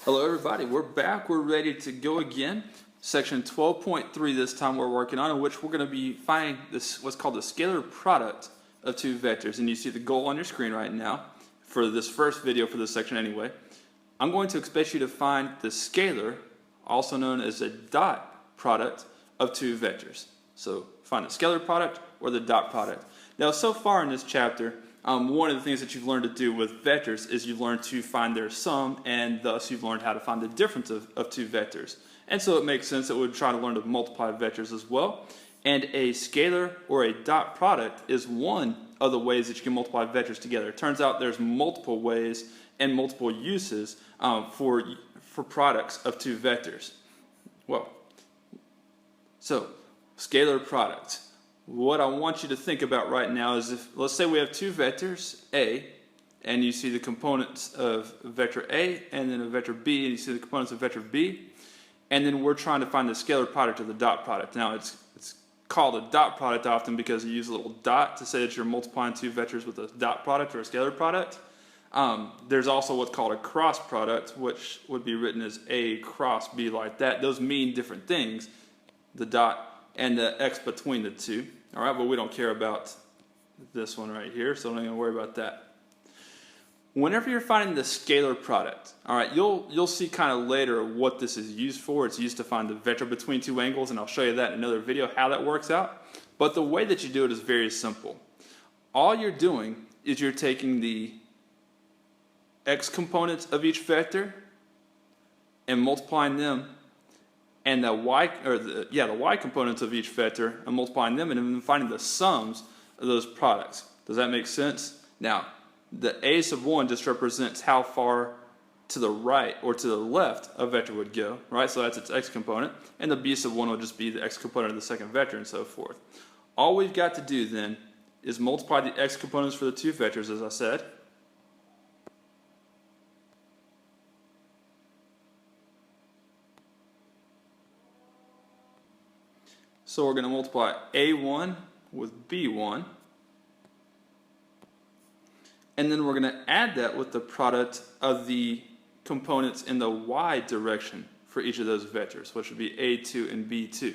Hello everybody, we're back, we're ready to go again. Section 12.3 this time we're working on, in which we're going to be finding this what's called the scalar product of two vectors. And you see the goal on your screen right now for this first video for this section anyway. I'm going to expect you to find the scalar, also known as a dot product of two vectors. So find the scalar product or the dot product. Now so far in this chapter, one of the things that you've learned to do with vectors is you've learned to find their sum, and thus you've learned how to find the difference of two vectors. And so it makes sense that we'd try to learn to multiply vectors as well. And a scalar or a dot product is one of the ways that you can multiply vectors together. It turns out there's multiple ways and multiple uses for products of two vectors. Well, so scalar product. What I want you to think about right now is, if let's say we have two vectors A, and you see the components of vector A and then a vector B, and you see the components of vector B, and then we're trying to find the scalar product of the dot product. Now it's called a dot product often because you use a little dot to say that you're multiplying two vectors with a dot product or a scalar product. There's also what's called a cross product, which would be written as A cross B like that. Those mean different things, the dot and the x between the two. All right, but we don't care about this one right here, so I'm not going to worry about that. Whenever you're finding the scalar product, all right, you'll see kind of later what this is used for. It's used to find the vector between two angles, and I'll show you that in another video how that works out. But the way that you do it is very simple. All you're doing is you're taking the x components of each vector and multiplying them, and the y components of each vector and multiplying them, and then finding the sums of those products. Does that make sense? Now, the a sub 1 just represents how far to the right or to the left a vector would go, right? So that's its x component, and the b sub 1 will just be the x component of the second vector, and so forth. All we've got to do then is multiply the x components for the two vectors, as I said. So we're going to multiply A1 with B1, and then we're going to add that with the product of the components in the y direction for each of those vectors, which would be A2 and B2.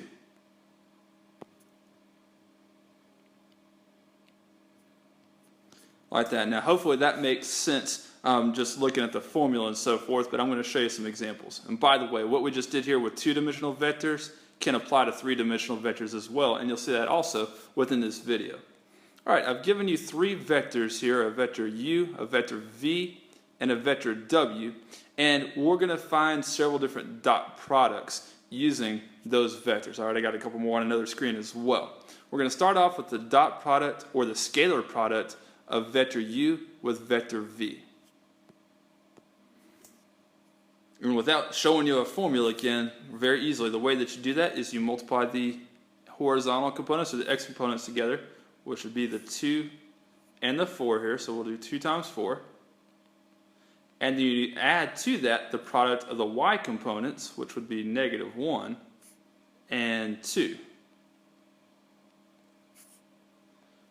Like that. Now hopefully that makes sense just looking at the formula and so forth, but I'm going to show you some examples. And by the way, what we just did here with two-dimensional vectors can apply to three-dimensional vectors as well, and you'll see that also within this video. Alright, I've given you three vectors here, a vector u, a vector v, and a vector w, and we're going to find several different dot products using those vectors. Alright, I got a couple more on another screen as well. We're going to start off with the dot product or the scalar product of vector u with vector v. And without showing you a formula again, very easily, the way that you do that is you multiply the horizontal components or the x components together, which would be the 2 and the 4 here, so we'll do 2 times 4. And then you add to that the product of the y components, which would be -1 and 2.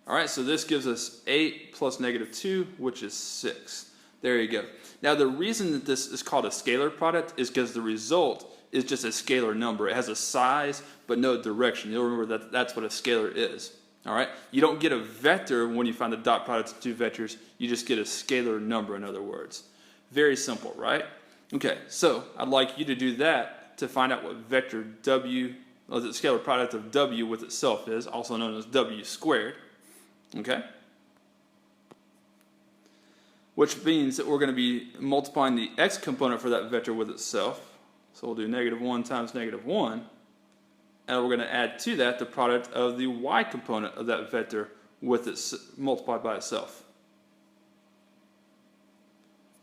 Alright, so this gives us 8 plus -2, which is 6. There you go. Now the reason that this is called a scalar product is because the result is just a scalar number. It has a size but no direction. You'll remember that that's what a scalar is. Alright? You don't get a vector when you find the dot product of two vectors. You just get a scalar number, in other words. Very simple, right? Okay, so I'd like you to do that to find out what vector w, or the scalar product of w with itself is, also known as w squared. Okay? Which means that we're going to be multiplying the x component for that vector with itself. So we'll do -1 times -1. And we're going to add to that the product of the y component of that vector with it multiplied by itself.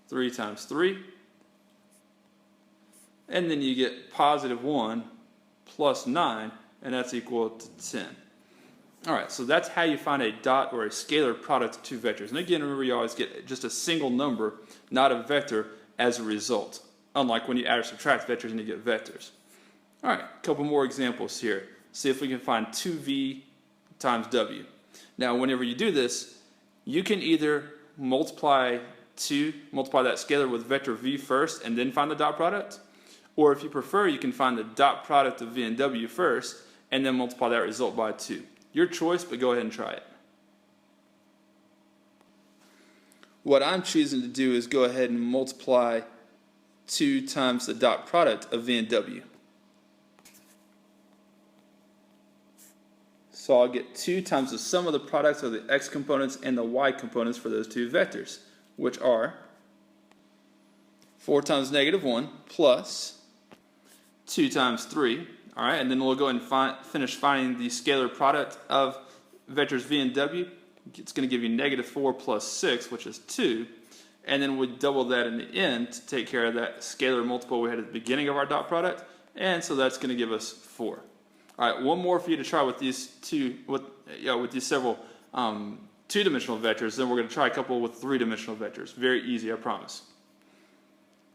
3 times 3. And then you get +1 plus 9, and that's equal to 10. Alright, so that's how you find a dot or a scalar product of two vectors. And again, remember, you always get just a single number, not a vector, as a result. Unlike when you add or subtract vectors and you get vectors. Alright, a couple more examples here. See if we can find 2v times w. Now, whenever you do this, you can either multiply multiply that scalar with vector v first and then find the dot product. Or if you prefer, you can find the dot product of v and w first and then multiply that result by 2. Your choice, but go ahead and try it. What I'm choosing to do is go ahead and multiply 2 times the dot product of v and w. So I'll get 2 times the sum of the products of the x components and the y components for those two vectors, which are 4 times -1 plus 2 times 3. All right, and then we'll go ahead and finish finding the scalar product of vectors v and w. It's going to give you -4 plus 6, which is 2. And then we double that in the end to take care of that scalar multiple we had at the beginning of our dot product. And so that's going to give us 4. All right, one more for you to try with these several two-dimensional vectors. Then we're going to try a couple with three-dimensional vectors. Very easy, I promise.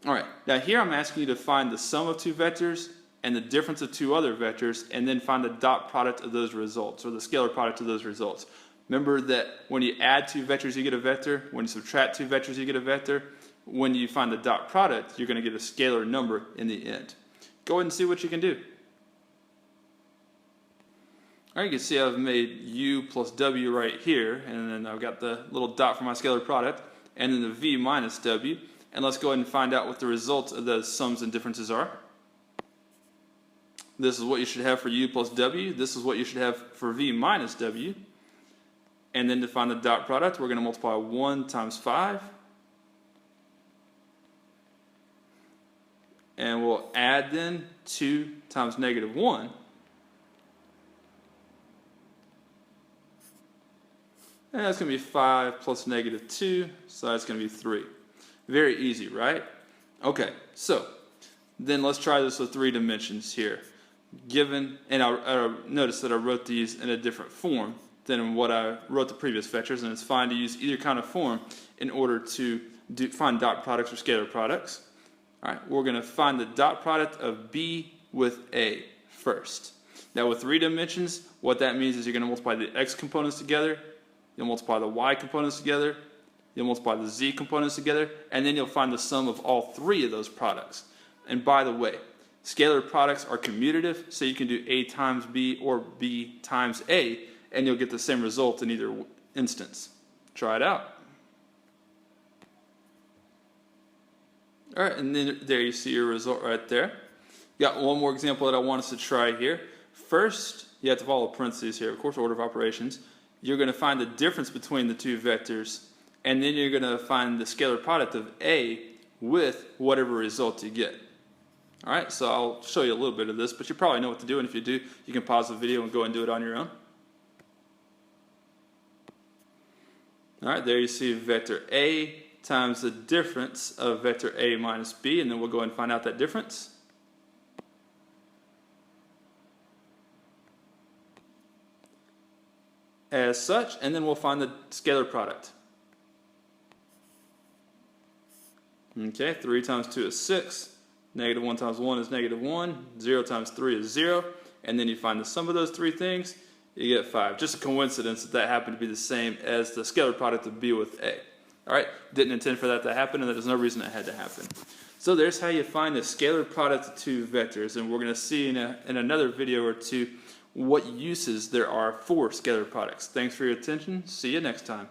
All right, now here I'm asking you to find the sum of two vectors and the difference of two other vectors, and then find the dot product of those results, or the scalar product of those results. Remember that when you add two vectors, you get a vector. When you subtract two vectors, you get a vector. When you find the dot product, you're going to get a scalar number in the end. Go ahead and see what you can do. All right, you can see I've made u plus w right here, and then I've got the little dot for my scalar product, and then the v minus w. And let's go ahead and find out what the results of those sums and differences are. This is what you should have for u plus w. This is what you should have for v minus w. And then to find the dot product, we're going to multiply 1 times 5. And we'll add then 2 times -1. And that's going to be 5 plus -2, so that's going to be 3. Very easy, right? Okay, so then let's try this with 3 dimensions here. And I notice that I wrote these in a different form than what I wrote the previous vectors, and it's fine to use either kind of form in order to find dot products or scalar products. All right, we're going to find the dot product of b with a first. Now with 3 dimensions, what that means is you're going to multiply the x components together, you'll multiply the y components together, you'll multiply the z components together, and then you'll find the sum of all 3 of those products. And by the way, scalar products are commutative, so you can do a times b or b times a, and you'll get the same result in either instance. Try it out. All right, and then there you see your result right there. Got one more example that I want us to try here. First, you have to follow parentheses here, of course, order of operations. You're going to find the difference between the two vectors, and then you're going to find the scalar product of a with whatever result you get. All right, so I'll show you a little bit of this, but you probably know what to do, and if you do, you can pause the video and go and do it on your own. All right, there you see vector a times the difference of vector a minus b, and then we'll go ahead and find out that difference. As such, and then we'll find the scalar product. Okay, 3 times 2 is 6. -1 times 1 is -1. 0 times 3 is 0. And then you find the sum of those 3 things, you get 5. Just a coincidence that happened to be the same as the scalar product of b with a. All right, didn't intend for that to happen, and there's no reason it had to happen. So there's how you find the scalar product of two vectors, and we're going to see in another video or two what uses there are for scalar products. Thanks for your attention. See you next time.